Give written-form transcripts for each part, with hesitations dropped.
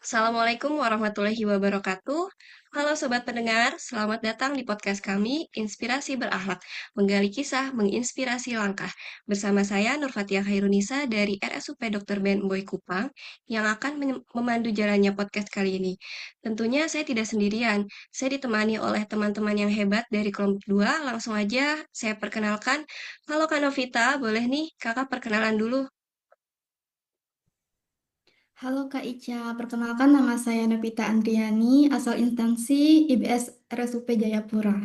Assalamualaikum warahmatullahi wabarakatuh. Halo sobat pendengar, selamat datang di podcast kami, Inspirasi Berakhlak, menggali kisah, menginspirasi langkah. Bersama saya Nurfatia Khairunisa dari RSUP Dr. Ben Boy Kupang yang akan memandu jalannya podcast kali ini. Tentunya saya tidak sendirian, saya ditemani oleh teman-teman yang hebat dari kelompok 2. Langsung aja saya perkenalkan. Halo Kak Novita, boleh nih kakak perkenalan dulu? Halo Kak Ica, perkenalkan nama saya Novita Andriani, asal instansi IBS RSUP Jayapura.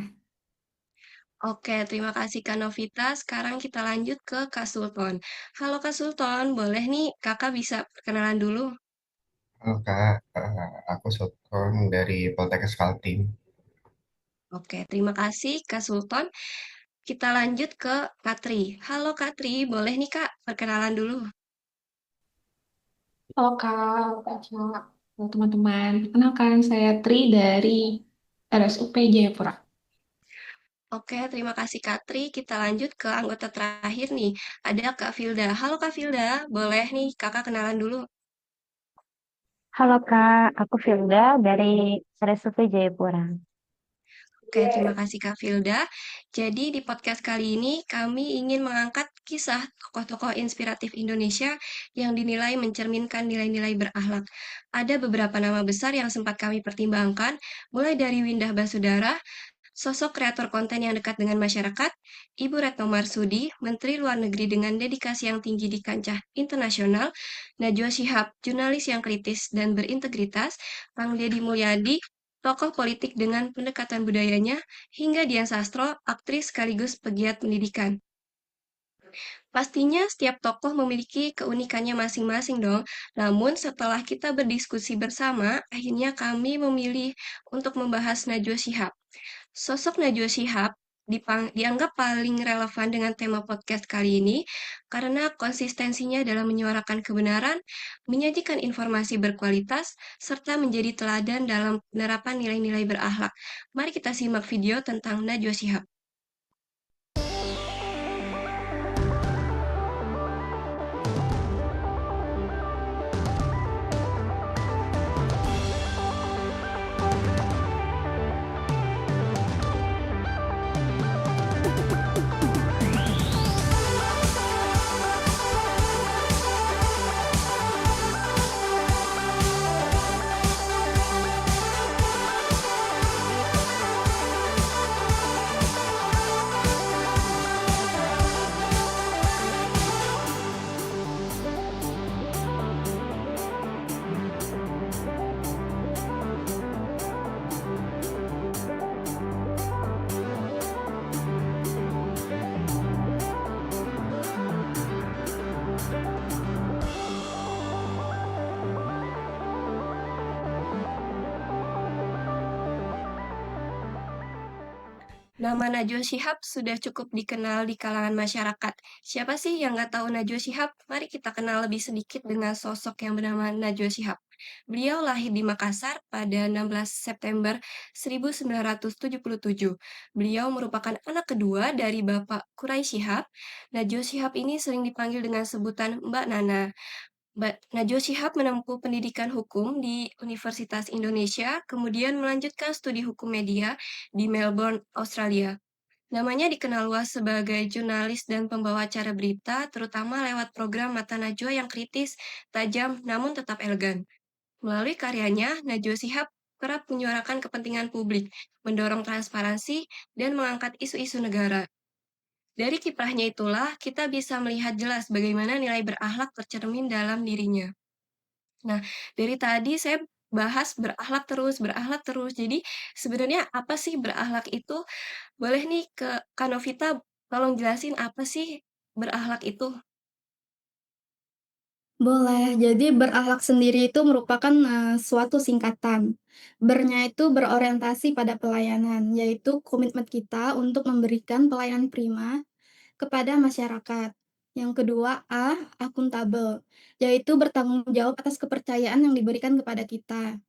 Oke, terima kasih Kak Novita. Sekarang kita lanjut ke Kak Sultan. Halo Kak Sultan, boleh nih kakak bisa perkenalan dulu? Halo Kak, aku Sotron dari Poltekkes Kaltim. Oke, terima kasih Kak Sultan. Kita lanjut ke Katri. Halo Katri, boleh nih Kak perkenalan dulu? Halo Kak, Baca. Halo teman-teman. Perkenalkan, saya Tri dari RSUP Jayapura. Oke, terima kasih Katri. Kita lanjut ke anggota terakhir nih. Ada Kak Filda. Halo Kak Filda, boleh nih kakak kenalan dulu? Halo Kak, aku Filda dari RSUP Jayapura. Oke, terima kasih Kak Filda. Jadi di podcast kali ini kami ingin mengangkat kisah tokoh-tokoh inspiratif Indonesia yang dinilai mencerminkan nilai-nilai berakhlak. Ada beberapa nama besar yang sempat kami pertimbangkan, mulai dari Windah Basudara, sosok kreator konten yang dekat dengan masyarakat, Ibu Retno Marsudi, Menteri Luar Negeri dengan dedikasi yang tinggi di kancah internasional, Najwa Shihab, jurnalis yang kritis dan berintegritas, Kang Deddy Mulyadi, tokoh politik dengan pendekatan budayanya, hingga Dian Sastro, aktris sekaligus pegiat pendidikan. Pastinya setiap tokoh memiliki keunikannya masing-masing dong. Namun setelah kita berdiskusi bersama, akhirnya kami memilih untuk membahas Najwa Shihab. Sosok Najwa Shihab dianggap paling relevan dengan tema podcast kali ini karena konsistensinya dalam menyuarakan kebenaran, menyajikan informasi berkualitas, serta menjadi teladan dalam penerapan nilai-nilai berakhlak. Mari kita simak video tentang Najwa Shihab. Nama Najwa Shihab sudah cukup dikenal di kalangan masyarakat. Siapa sih yang nggak tahu Najwa Shihab? Mari kita kenal lebih sedikit dengan sosok yang bernama Najwa Shihab. Beliau lahir di Makassar pada 16 September 1977. Beliau merupakan anak kedua dari Bapak Kurai Shihab. Najwa Shihab ini sering dipanggil dengan sebutan Mbak Nana. Najwa Shihab menempuh pendidikan hukum di Universitas Indonesia, kemudian melanjutkan studi hukum media di Melbourne, Australia. Namanya dikenal luas sebagai jurnalis dan pembawa acara berita, terutama lewat program Mata Najwa yang kritis, tajam, namun tetap elegan. Melalui karyanya, Najwa Shihab kerap menyuarakan kepentingan publik, mendorong transparansi, dan mengangkat isu-isu negara. Dari kiprahnya itulah, kita bisa melihat jelas bagaimana nilai berakhlak tercermin dalam dirinya. Nah, dari tadi saya bahas berakhlak terus. Jadi, sebenarnya apa sih berakhlak itu? Boleh nih ke Kak Novita tolong jelasin apa sih berakhlak itu? Boleh, jadi berakhlak sendiri itu merupakan suatu singkatan. Bernya itu berorientasi pada pelayanan, yaitu komitmen kita untuk memberikan pelayanan prima kepada masyarakat. Yang kedua, akuntabel, yaitu bertanggung jawab atas kepercayaan yang diberikan kepada kita.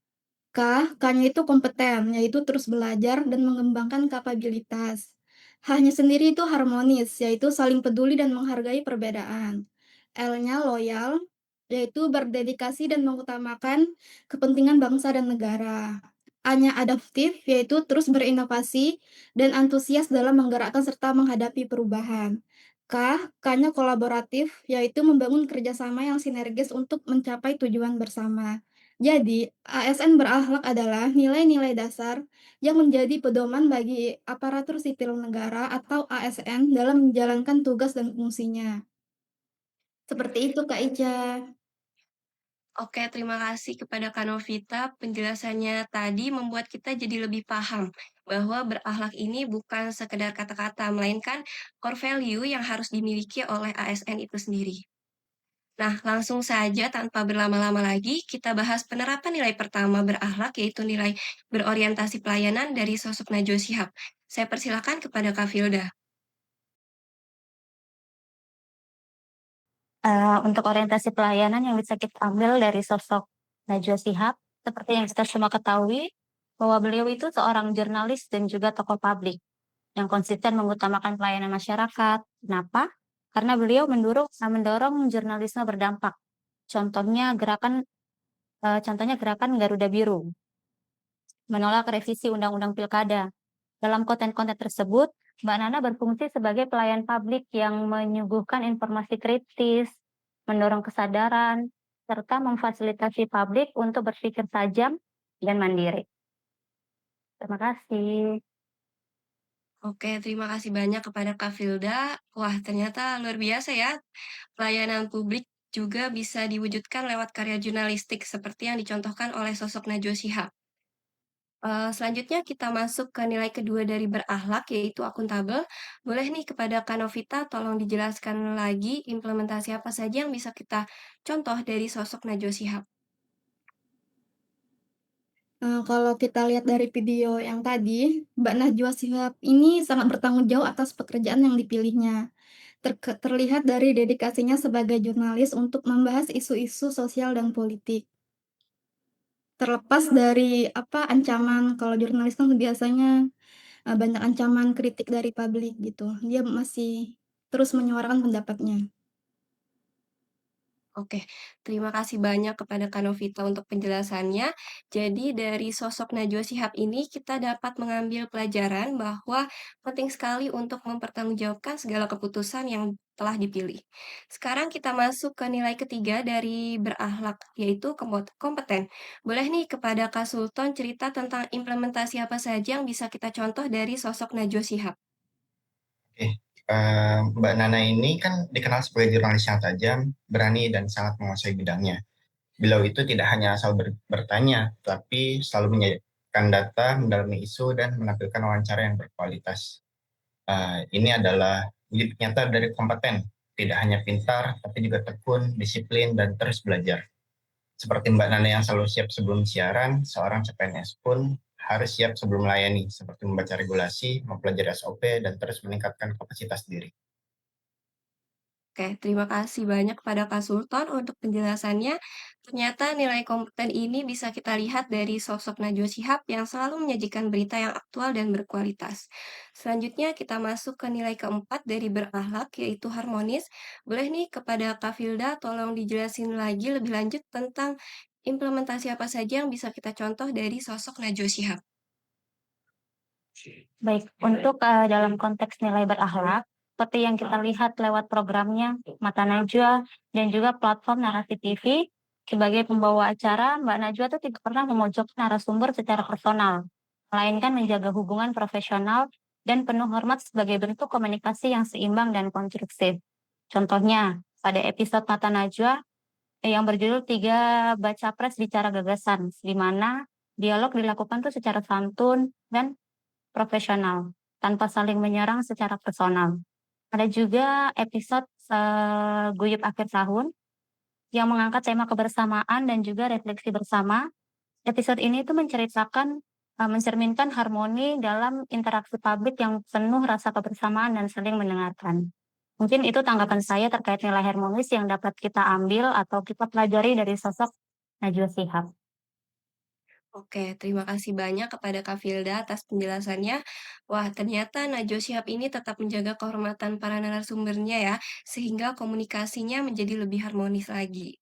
K-nya itu kompeten, yaitu terus belajar dan mengembangkan kapabilitas. H-nya sendiri itu harmonis, yaitu saling peduli dan menghargai perbedaan. L-nya loyal, yaitu berdedikasi dan mengutamakan kepentingan bangsa dan negara. A-nya adaptif, yaitu terus berinovasi dan antusias dalam menggerakkan serta menghadapi perubahan. K-nya kolaboratif, yaitu membangun kerjasama yang sinergis untuk mencapai tujuan bersama. Jadi, ASN berakhlak adalah nilai-nilai dasar yang menjadi pedoman bagi aparatur sipil negara atau ASN dalam menjalankan tugas dan fungsinya. Seperti itu, Kak Ica. Oke, terima kasih kepada Kak Novita. Penjelasannya tadi membuat kita jadi lebih paham bahwa berakhlak ini bukan sekedar kata-kata, melainkan core value yang harus dimiliki oleh ASN itu sendiri. Nah, langsung saja tanpa berlama-lama lagi, kita bahas penerapan nilai pertama berakhlak, yaitu nilai berorientasi pelayanan dari sosok Najwa Shihab. Saya persilakan kepada Kak Filda. Untuk orientasi pelayanan yang bisa kita ambil dari sosok Najwa Shihab, seperti yang kita semua ketahui, bahwa beliau itu seorang jurnalis dan juga tokoh publik yang konsisten mengutamakan pelayanan masyarakat. Kenapa? Karena beliau mendorong jurnalisme berdampak. Contohnya gerakan Garuda Biru, menolak revisi Undang-Undang Pilkada. Dalam konten-konten tersebut, Mbak Nana berfungsi sebagai pelayan publik yang menyuguhkan informasi kritis, mendorong kesadaran, serta memfasilitasi publik untuk berpikir tajam dan mandiri. Terima kasih. Oke, terima kasih banyak kepada Kak Filda. Wah, ternyata luar biasa ya. Pelayanan publik juga bisa diwujudkan lewat karya jurnalistik seperti yang dicontohkan oleh sosok Najwa Shihab. Selanjutnya kita masuk ke nilai kedua dari berakhlak, yaitu akuntabel. Boleh nih kepada Kak Novita tolong dijelaskan lagi implementasi apa saja yang bisa kita contoh dari sosok Najwa Shihab? Kalau kita lihat dari video yang tadi, Mbak Najwa Shihab ini sangat bertanggung jawab atas pekerjaan yang dipilihnya. Terlihat dari dedikasinya sebagai jurnalis untuk membahas isu-isu sosial dan politik. Terlepas dari ancaman, kalau jurnalis kan biasanya, banyak ancaman kritik dari publik gitu, dia masih terus menyuarakan pendapatnya. Oke, terima kasih banyak kepada Kak Novita untuk penjelasannya. Jadi dari sosok Najwa Shihab ini kita dapat mengambil pelajaran bahwa penting sekali untuk mempertanggungjawabkan segala keputusan yang telah dipilih. Sekarang kita masuk ke nilai ketiga dari berakhlak, yaitu kompeten. Boleh nih kepada Kak Sultan cerita tentang implementasi apa saja yang bisa kita contoh dari sosok Najwa Shihab? Oke, Mbak Nana ini kan dikenal sebagai jurnalis yang tajam, berani, dan sangat menguasai bidangnya. Beliau itu tidak hanya asal bertanya, tapi selalu menyajikan data, mendalami isu, dan menampilkan wawancara yang berkualitas. Ini adalah wujud nyata dari kompeten, tidak hanya pintar, tapi juga tekun, disiplin, dan terus belajar. Seperti Mbak Nana yang selalu siap sebelum siaran, seorang CPNS pun harus siap sebelum melayani, seperti membaca regulasi, mempelajari SOP, dan terus meningkatkan kapasitas diri. Oke, terima kasih banyak kepada Kak Sultan untuk penjelasannya. Ternyata nilai kompeten ini bisa kita lihat dari sosok Najwa Shihab yang selalu menyajikan berita yang aktual dan berkualitas. Selanjutnya kita masuk ke nilai keempat dari berakhlak, yaitu harmonis. Boleh nih kepada Kak Filda tolong dijelasin lagi lebih lanjut tentang implementasi apa saja yang bisa kita contoh dari sosok Najwa Shihab. Baik, untuk dalam konteks nilai berakhlak, seperti yang kita lihat lewat programnya Mata Najwa dan juga platform Narasi TV, sebagai pembawa acara, Mbak Najwa tuh tidak pernah memojokkan narasumber secara personal, melainkan menjaga hubungan profesional dan penuh hormat sebagai bentuk komunikasi yang seimbang dan konstruktif. Contohnya, pada episode Mata Najwa yang berjudul Tiga Baca Pres Bicara Gagasan, di mana dialog dilakukan tuh secara santun dan profesional, tanpa saling menyerang secara personal. Ada juga episode Guyub Akhir Tahun yang mengangkat tema kebersamaan dan juga refleksi bersama. Episode ini tuh mencerminkan harmoni dalam interaksi publik yang penuh rasa kebersamaan dan saling mendengarkan. Mungkin itu tanggapan saya terkait nilai harmonis yang dapat kita ambil atau kita pelajari dari sosok Najwa Shihab. Oke, terima kasih banyak kepada Kak Filda atas penjelasannya. Wah, ternyata Najwa Shihab ini tetap menjaga kehormatan para narasumbernya ya, sehingga komunikasinya menjadi lebih harmonis lagi.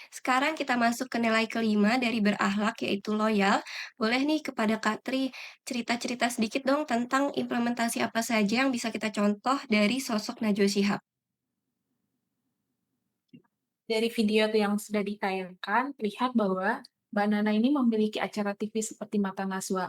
Sekarang kita masuk ke nilai kelima dari berakhlak yaitu loyal. Boleh nih kepada Kak Tri cerita-cerita sedikit dong tentang implementasi apa saja yang bisa kita contoh dari sosok Najwa Shihab. Dari video yang sudah ditayangkan, terlihat bahwa Mbak Nana ini memiliki acara TV seperti Mata Najwa.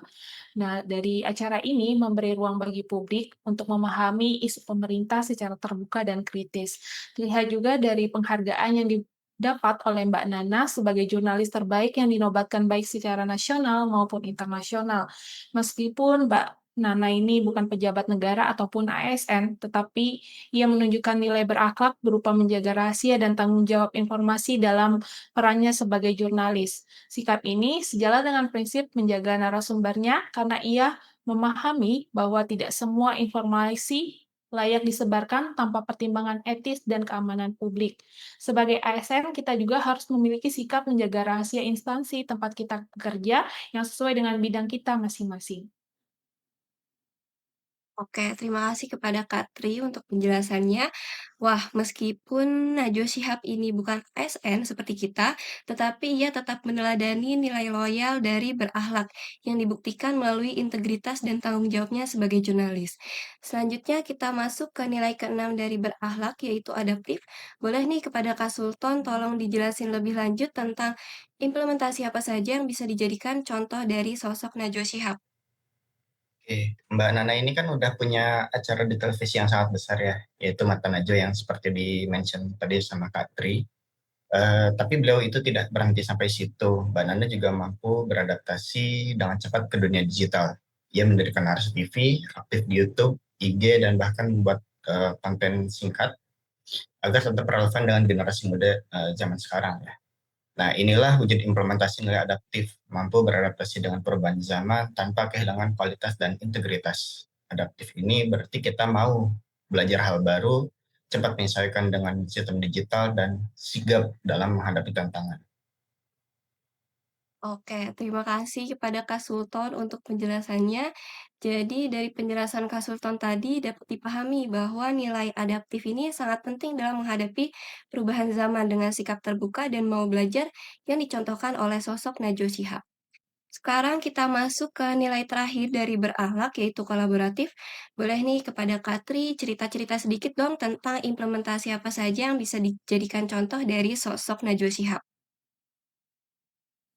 Nah, dari acara ini memberi ruang bagi publik untuk memahami isu pemerintah secara terbuka dan kritis. Terlihat juga dari penghargaan yang didapat oleh Mbak Nana sebagai jurnalis terbaik yang dinobatkan baik secara nasional maupun internasional. Meskipun Mbak Nana ini bukan pejabat negara ataupun ASN, tetapi ia menunjukkan nilai berakhlak berupa menjaga rahasia dan tanggung jawab informasi dalam perannya sebagai jurnalis. Sikap ini sejalan dengan prinsip menjaga narasumbernya karena ia memahami bahwa tidak semua informasi layak disebarkan tanpa pertimbangan etis dan keamanan publik. Sebagai ASN, kita juga harus memiliki sikap menjaga rahasia instansi tempat kita bekerja yang sesuai dengan bidang kita masing-masing. Oke, terima kasih kepada Kak Tri untuk penjelasannya. Wah, meskipun Najwa Shihab ini bukan ASN seperti kita, tetapi ia tetap meneladani nilai loyal dari berakhlak yang dibuktikan melalui integritas dan tanggung jawabnya sebagai jurnalis. Selanjutnya kita masuk ke nilai keenam dari berakhlak yaitu adaptif. Boleh nih kepada Kak Sultan tolong dijelasin lebih lanjut tentang implementasi apa saja yang bisa dijadikan contoh dari sosok Najwa Shihab. Oke, Mbak Nana ini kan udah punya acara di televisi yang sangat besar ya, yaitu Mata Najwa yang seperti di-mention tadi sama Kak Tri. Tapi beliau itu tidak berhenti sampai situ. Mbak Nana juga mampu beradaptasi dengan cepat ke dunia digital. Ia mendirikan Ars TV, aktif di YouTube, IG, dan bahkan membuat konten singkat agar tetap relevan dengan generasi muda zaman sekarang ya. Nah, inilah wujud implementasi nilai adaptif, mampu beradaptasi dengan perubahan zaman tanpa kehilangan kualitas dan integritas. Adaptif ini berarti kita mau belajar hal baru, cepat menyesuaikan dengan sistem digital, dan sigap dalam menghadapi tantangan. Oke, terima kasih kepada Kak Sultan untuk penjelasannya. Jadi, dari penjelasan Kak Sultan tadi dapat dipahami bahwa nilai adaptif ini sangat penting dalam menghadapi perubahan zaman dengan sikap terbuka dan mau belajar yang dicontohkan oleh sosok Najwa Shihab. Sekarang kita masuk ke nilai terakhir dari berakhlak yaitu kolaboratif. Boleh nih kepada Kak Tri cerita-cerita sedikit dong tentang implementasi apa saja yang bisa dijadikan contoh dari sosok Najwa Shihab.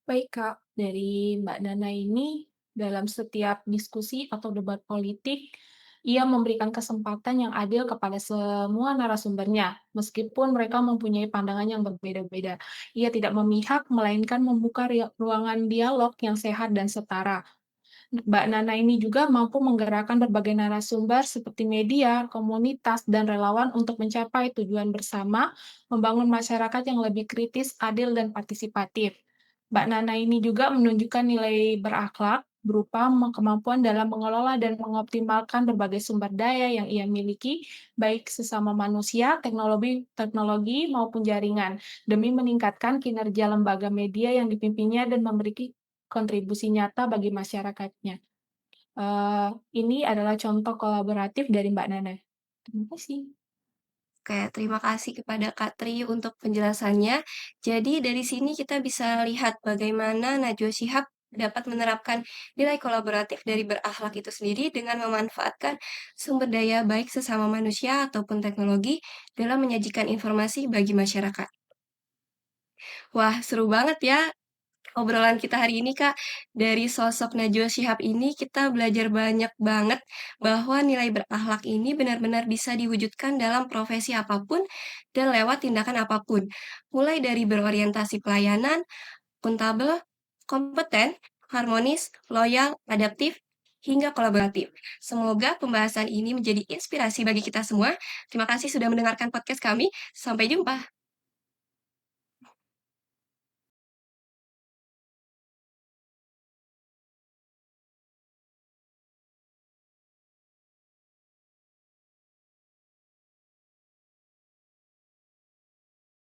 Baik, Kak. Dari Mbak Nana ini, dalam setiap diskusi atau debat politik, ia memberikan kesempatan yang adil kepada semua narasumbernya, meskipun mereka mempunyai pandangan yang berbeda-beda. Ia tidak memihak, melainkan membuka ruangan dialog yang sehat dan setara. Mbak Nana ini juga mampu menggerakkan berbagai narasumber seperti media, komunitas, dan relawan untuk mencapai tujuan bersama, membangun masyarakat yang lebih kritis, adil, dan partisipatif. Mbak Nana ini juga menunjukkan nilai berakhlak berupa kemampuan dalam mengelola dan mengoptimalkan berbagai sumber daya yang ia miliki, baik sesama manusia, teknologi maupun jaringan, demi meningkatkan kinerja lembaga media yang dipimpinnya dan memberi kontribusi nyata bagi masyarakatnya. Ini adalah contoh kolaboratif dari Mbak Nana. Terima kasih. Oke, terima kasih kepada Kak Tri untuk penjelasannya. Jadi dari sini kita bisa lihat bagaimana Najwa Shihab dapat menerapkan nilai kolaboratif dari berakhlak itu sendiri dengan memanfaatkan sumber daya baik sesama manusia ataupun teknologi dalam menyajikan informasi bagi masyarakat. Wah, seru banget ya obrolan kita hari ini, Kak. Dari sosok Najwa Shihab ini kita belajar banyak banget bahwa nilai berakhlak ini benar-benar bisa diwujudkan dalam profesi apapun dan lewat tindakan apapun. Mulai dari berorientasi pelayanan, akuntabel, kompeten, harmonis, loyal, adaptif, hingga kolaboratif. Semoga pembahasan ini menjadi inspirasi bagi kita semua. Terima kasih sudah mendengarkan podcast kami. Sampai jumpa.